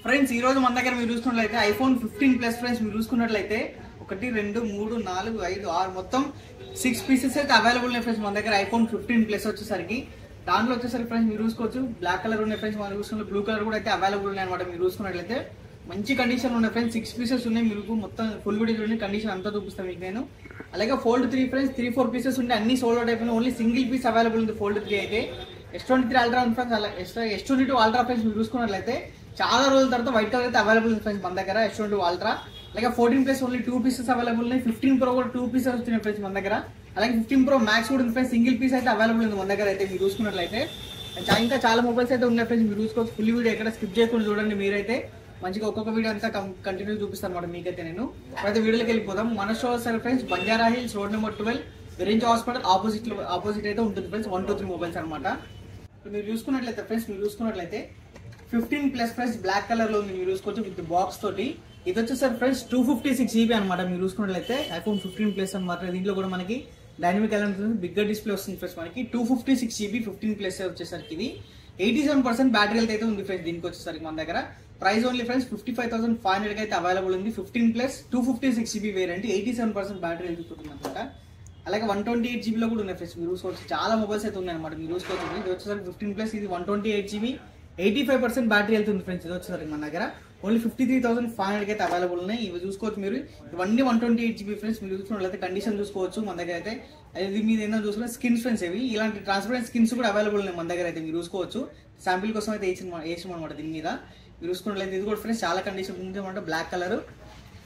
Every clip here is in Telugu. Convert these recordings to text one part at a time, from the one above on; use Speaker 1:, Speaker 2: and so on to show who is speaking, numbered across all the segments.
Speaker 1: ఫ్రెండ్స్ ఈ రోజు మన దగ్గర మీరు చూసుకున్నట్లయితే ఐఫోన్ 15 ప్లస్ ఫ్రెండ్స్ మీరు చూసుకున్నట్లయితే 1 2 3 4 5 6 మొత్తం 6 పీసెస్ అయితే అవైలబుల్ ఉన్నాయి ఫ్రెండ్స్ మన దగ్గర ఐఫోన్ 15 ప్లస్ వచ్చేసరికి. దాంట్లో వచ్చేసరికి ఫ్రెండ్స్ మీరు చూసుకోవచ్చు బ్లాక్ కలర్ ఉన్నాయి ఫ్రెండ్స్, మనం చూసుకున్న బ్లూ కలర్ కూడా అయితే అవైలబుల్ ఉన్నాయి అనమాట. మీరు చూసుకున్నట్లయితే మంచి కండిషన్ ఉన్నాయి ఫ్రెండ్స్, 6 పీసెస్ ఉన్నాయి. మీకు మొత్తం ఫుల్ వీడియో చూడండి, కండిషన్ అంతా చూపిస్తాను మీకు నేను. అలాగే ఫోల్డ్ 3 ఫ్రెండ్స్ 3-4 పీసెస్ ఉంటే అన్ని సోల్డ్ అవుట్ అయిపోయినాయి. ఓన్లీ సింగిల్ పీస్ అవైలబుల్ ఉంది ఫోల్డ్ 3 అయితే. S23 అల్ట్రా ఉంది ఫ్రెండ్స్, అలా S22 అల్ట్రా ఫ్రెండ్స్ మీరు చూసుకున్నట్లయితే చాలా రోజుల తర్వాత వైట్ కలర్ అయితే అవైలబుల్ ఉంది ఫ్రెండ్స్ మన దగ్గర S22 అల్ట్రా. అలాగే 14 ప్లస్ ఓన్లీ 2 పీసెస్ అవైలబుల్ ఉన్నాయి. 15 ప్రో కూడా 2 పీసెస్ వస్తున్నాయి ఫ్రెండ్స్ మన దగ్గర. అలాగే 15 ప్రో మ్యాక్స్ కూడా ఉంది ఫ్రెండ్స్, సింగిల్ పీస్ అయితే అవైలబుల్ ఉంది మన దగ్గర అయితే మీరు చూసుకున్నట్లయితే. ఇంకా చాలా మొబైల్స్ అయితే ఉన్నాయి ఫ్రెండ్స్, మీరు చూసుకోవచ్చు. ఫుల్ వీడియో ఎక్కడ స్కిప్ చేయకుండా చూడండి మీరైతే. మంచిగా ఒక్కొక్క వీడియో అంతా కంటిన్యూ చూపిస్తాను అనమాట మీకైతే నేను. అయితే వీడియోకి వెళ్ళిపోదాం. మన show sir friends Banjara Hills road number 12 విరేంజ్ హాస్పిటల్ ఆపోజిట్ అయితే ఉంటుంది ఫ్రెండ్స్. 123 మొబైల్స్ అనమాట. మీరు చూసుకున్నట్లయితే friends 15 plus friends black colour లో ఉంది మీరు చూసుకోవచ్చు విత్ బాక్స్ తోటి. ఇది వచ్చేసరి ఫ్రెండ్స్ 256 GB అనమాట. మీరు చూసుకున్నట్లయితే ఐఫోన్ 15 ప్లస్ అనమాట. దీంట్లో కూడా మనకి డైనమిక్ ఎలిమెంట్ బిగ్గర్ డిస్ప్లే వస్తుంది ఫ్రెండ్స్ మనకి. 256 GB 15 ప్లస్ వచ్చేసరికి ఇది 87% బ్యాటరీ హెల్త్ అయితే ఉంది ఫ్రెండ్స్ దీనికి వచ్చేసరికి మన దగ్గర. ప్రైస్ ఓన్లీ ఫ్రెండ్స్ 55,500 అయితే అవైలబుల్ ఉంది. 15 plus 256 GB variant 87% battery health ఉంటుంది అనమాట. అలాగే 128 GB లో కూడా ఉన్నాయి ఫ్రెండ్స్ మీరు చూసుకోవచ్చు. చాలా మొబైల్స్ అయితే ఉన్నాయి అనమాట మీరు చూసుకోవచ్చు. ఇది వచ్చేసరికి 15 ప్లస్ ఇది 128 GB 85% బ్యాటరీ హెల్త్ ఉంది ఫ్రెండ్స్. ఇది వచ్చేసరికి మన దగ్గర ఓన్లీ 53,500 అయితే అవైలబుల్ ఉన్నాయి. ఇవి చూసుకోవచ్చు మీరు. ఇవన్నీ 128 GB ఫ్రెండ్స్ మీరు చూసుకున్నట్లయితే కండిషన్ చూసుకోవచ్చు మన దగ్గర అయితే. అది మీద ఏంటో చూసుకున్న స్కిన్స్ ఫ్రెండ్స్ ఇవి. ఇలాంటి ట్రాన్స్పరెంట్ స్కిన్స్ కూడా అవైలబుల్ ఉన్నాయి మన దగ్గర అయితే మీరు చూసుకోవచ్చు. శాంపిల్ కోసం అయితే వేసాం అనమాట దీని మీద. మీరు చూసుకున్నట్లయితే ఇది కూడా ఫ్రెండ్స్ చాలా కండిషన్ ఉంది అనమాట. Black colour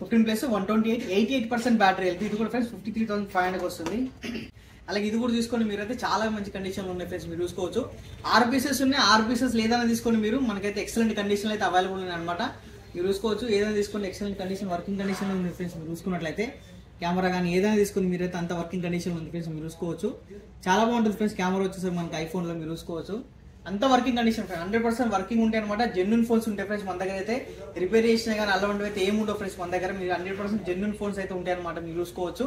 Speaker 1: 15 plus 128 88% battery health. ఇది కూడా ఫ్రెండ్స్ 53,500 వస్తుంది. అలాగే ఇది కూడా తీసుకొని మీరు అయితే చాలా మంచి కండిషన్లో ఉన్నాయి ఫ్రెండ్స్ మీరు చూసుకోవచ్చు. 6 పీసెస్ ఉన్నాయి. 6 పీసెస్ ఏదైనా తీసుకొని మీరు మనకైతే ఎక్సలెంట్ కండిషన్ అయితే అవైలబుల్ ఉన్నాయి అనమాట. మీరు చూసుకోవచ్చు. ఏదైనా తీసుకొని ఎక్సలెంట్ కండిషన్ వర్కింగ్ కండిషన్ ఉంది ఫ్రెండ్స్ మీరు చూసుకున్నట్లయితే. కెమెరా కానీ ఏదైనా తీసుకొని మీరైతే అంత వర్కింగ్ కండిషన్ ఉంది ఫ్రెండ్స్ మీరు చూసుకోవచ్చు. చాలా బాగుంటుంది ఫ్రెండ్స్ కెమెరా వచ్చేసరికి మనకి ఐఫోన్లో మీరు చూసుకోవచ్చు. అంత వర్కింగ్ కండిషన్ 100% వర్కింగ్ ఉంటాయి అనమాట. జెన్యూన్ ఫోన్స్ ఉంటాయి ఫ్రెండ్స్ మన దగ్గర అయితే. రిపేర్ చేసినా కానీ అలాంటివి అయితే ఏమి ఉండవు ఫ్రెండ్స్ మన దగ్గర. మీరు 100% జెన్యూన్ ఫోన్స్ అయితే ఉంటాయి అనమాట మీరు చూసుకోవచ్చు.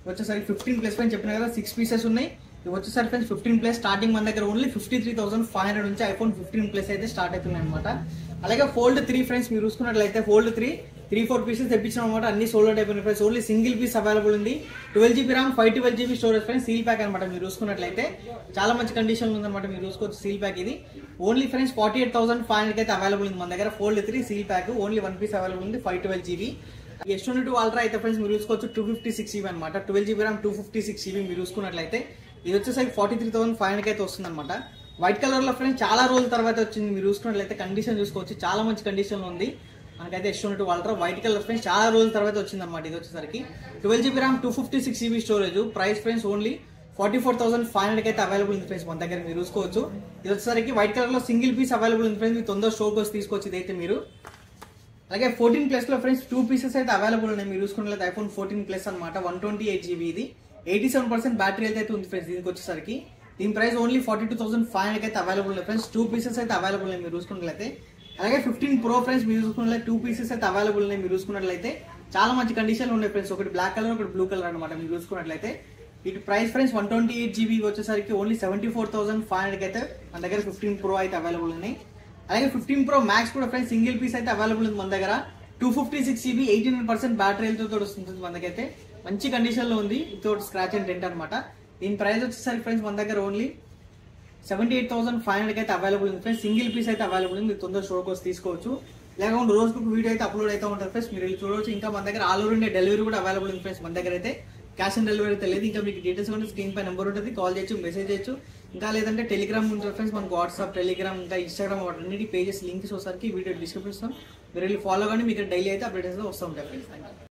Speaker 1: వచ్చేసరికి 15 ప్లస్ ఫ్రెండ్స్ చెప్పిన కదా 6 పీసెస్ ఉన్నాయి. ఇవి వచ్చేసరికి ఫ్రెండ్స్ 15 ప్లస్ స్టార్టింగ్ మన దగ్గర ఓన్లీ 53,500 నుంచి ఐఫోన్ 15 ప్లస్ అయితే స్టార్ట్ అవుతున్నాయి అనమాట. అలాగే ఫోల్డ్ 3 ఫ్రెండ్స్ మీరు చూసుకున్నట్లయితే ఫోల్డ్ 3-4 పీసెస్ తెప్పించాం అనమాట. అన్ని సోల్డ్ అవుట్ అయిపోయినాయి friends. Only single piece available ఉంది. 12 GB RAM 512 GB storage friends. Seal pack అనమాట మీరు చూసుకున్నట్లయితే. చాలా మంచి కండిషన్ ఉందన్నమాట మీరు చూసుకోవచ్చు. సీల్ ప్యాక్ ఇది ఓన్లీ ఫ్రెండ్స్ 48,500 అయితే అవైలబుల్ ఉంది మన దగ్గర. Fold 3 seal pack only 1 piece available ఉంది 512 GB. S22 అల్ట్రా అయితే ఫ్రెండ్స్ మీరు చూసుకోవచ్చు 256 GB అనమాట. 12 GB ర్యామ్ 256 GB మీరు చూసుకున్నట్లయితే ఇది వచ్చేసరికి 43,500 అయితే వస్తుంది అనమాట. వైట్ కలర్ లో ఫ్రెండ్స్ చాలా రోజుల తర్వాత వచ్చింది మీరు చూసుకున్నట్లయితే. కండిషన్ చూసుకోవచ్చు చాలా మంచి కండిషన్ లో ఉంది మనకైతే. S22 ultra white colour friends చాలా రోజుల తర్వాత వచ్చింది అనమాట. ఇది వచ్చేసరికి 12 GB RAM 256 GB storage. Price friends only 44,500 అయితే అవైలబుల్ ఉంది ఫ్రెండ్స్ మన దగ్గర మీరు చూసుకోవచ్చు. ఇది వచ్చేసరికి వైట్ కలర్ లో సింగిల్ పీస్ అవైలబుల్ ఉంది ఫ్రెండ్స్. మీరు తొందర షోకి వచ్చి తీసుకోవచ్చు ఇదైతే మీరు. అలాగే 14 ప్లస్ లో ఫ్రెండ్స్ 2 పీసెస్ అయితే అవైలబుల్ ఉన్నాయి మీరు చూసుకున్నట్లయితే. ఐఫోన్ 14 ప్లస్ అనమాట 128 GB ఇది 87% బ్యాటరీ అయితే ఉంది ఫ్రెండ్స్ దీనికి వచ్చేసరికి. దీని ప్రైస్ ఓన్లీ 42,500 అయితే అవైలబుల్ ఉన్నాయి ఫ్రెండ్స్. 2 పీసెస్ అయితే అవైలబుల్ ఉన్నాయి మీరు చూసుకున్నట్లయితే. అలాగే 15 ప్రో ఫ్రెండ్స్ మీరు చూసుకున్నట్లయితే 2 పీసెస్ అయితే అవైలబుల్ ఉన్నాయి మీరు చూసుకున్నట్లయితే. చాలా మంచి కండిషన్లో ఉన్నాయి ఫ్రెండ్స్. ఒకటి బ్లాక్ కలర్ ఒకటి బ్లూ కలర్ అనమాట మీరు చూసుకున్నట్లయితే. వీటి ప్రైస్ ఫ్రెండ్స్ 128 GB వచ్చేసరికి ఓన్లీ 74,500 అయితే మన దగ్గర 15 ప్రో అయితే అవైలబుల్ ఉన్నాయి. అలాగే 15 ప్రో మ్యాక్స్ కూడా ఫ్రెండ్స్ సింగిల్ పీస్ అయితే అవైలబుల్ ఉంది మన దగ్గర. 256 GB 89% బ్యాటరీ హెల్త్ తోటి వస్తుంది మన దగ్గర అయితే. మంచి కండిషన్ లో ఉంది వితౌట్ స్క్రాచ్ అండ్ డెంట్ అనమాట. దీని ప్రైస్ వచ్చేసరికి ఫ్రెండ్స్ మన దగ్గర ఓన్లీ 78,500 అయితే అవైలబుల్ ఉంది ఫ్రెండ్స్. సింగిల్ పీస్ అయితే అవైలబుల్ ఉంది. మీరు తొందర షోకి వచ్చి తీసుకోవచ్చు. లేకపోతే రోజుకు వీడియో అయితే అప్లోడ్ అయితే ఉంటుంది ఫ్రెండ్స్. మీరు చూడవచ్చు. ఇంకా మన దగ్గర ఆల్ ఓవర్ ఇండియా డెలివరీ కూడా అవైలబుల్ ఉంది ఫ్రెండ్స్ మన దగ్గర అయితే. క్యాష్ ఆన్ డెలివరీ అయితే లేదు. ఇంకా మీకు డీటెయిల్స్ కూడా స్క్రీన్ పై నెంబర్ ఉంటుంది, కాల్ చేయొచ్చు, మెసేజ్ చేయొచ్చు. ఇంకా లేదంటే టెలిగ్రామ్ ఉంటుంది ఫ్రెండ్స్ మనకు. వాట్సాప్, టెలిగ్రామ్, ఇంకా ఇన్స్టాగ్రామ్ వాటి పేజెస్ లింక్స్ వచ్చేసరికి వీడియో డిస్క్రిప్షన్ మీరు వెళ్ళి ఫాలో కానీ మీకు డైలీ అయితే అప్డేట్స్ వస్తూ ఉంటాయి ఫ్రెండ్స్.